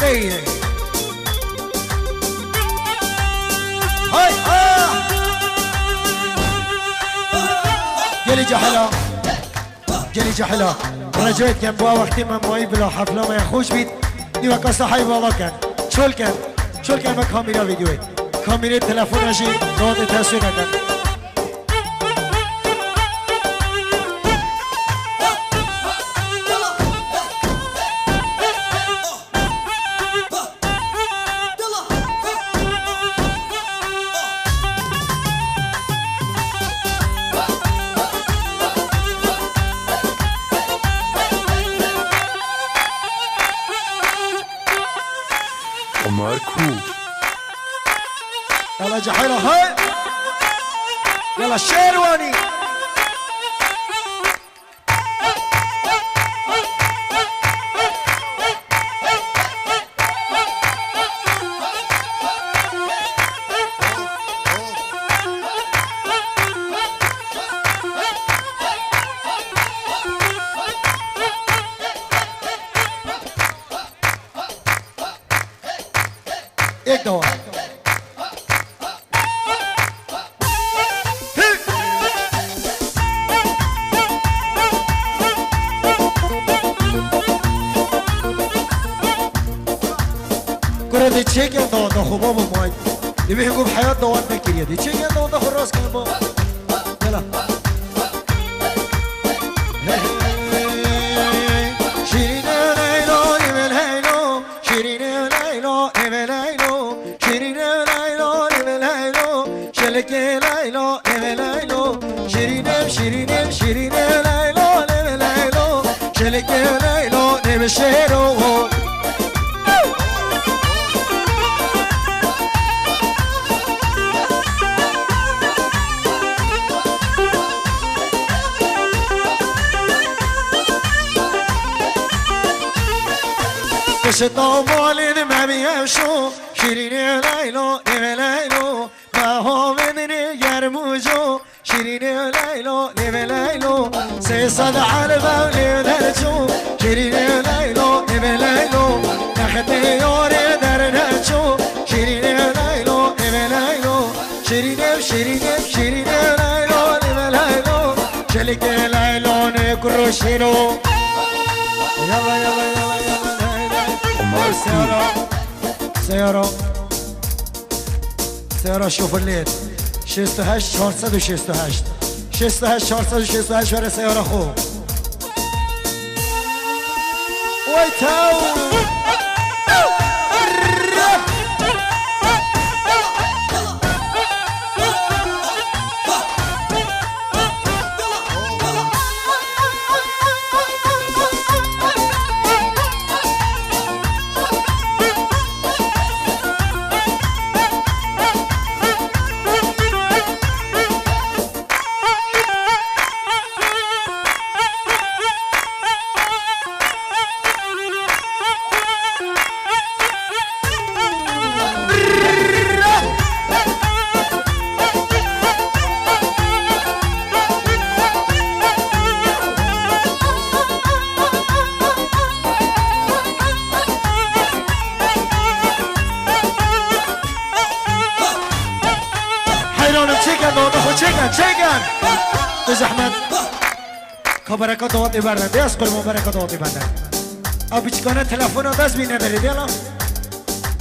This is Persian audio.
هی هاي گلی جحلا گلی جحلا رجعت كان بوا وقتی من مایی بلا حفله ما خوش بید دیو کاسا های بالا کن چول کن با کامیرا ویدیوی کامیرا تلفن اشی داد تصویر نکن ماركو يلا جحيرة هاي يلا الشيرواني एक दो كره دي تشيك يا دو دو بابا ماي دي بيحكوا بحياة دوات نكريه دي تشيك يا دو دو الراس كان بابا يلا شيرين ليلو نمل هيلو شيرين ليلو نمل هيلو شيرين ليلو نمل هيلو شلك ليلو نمل هيلو شيرين شيرين شيرين ليلو نمل هيلو شلك ليلو نمل شيرو شتا مالين ما بيمشو شيرين ليلو ليلو ما هو مني يرموجو شيرين ليلو ليلو سيصد على بولي درجو شيرين ليلو ليلو نخدي يوري درنجو شيرين ليلو ليلو شيرين ليلو ليلو شلك ليلو نكرو شيرو يلا يلا يلا سيارة شوف الليل 68 468 68 468 ورا سيارة خو ويتاو چیکن به زحمت خبرکات واتی بردن دیاس کل مبارکات واتی بردن ابی چیکانه تلفن دست بی ندارید یلا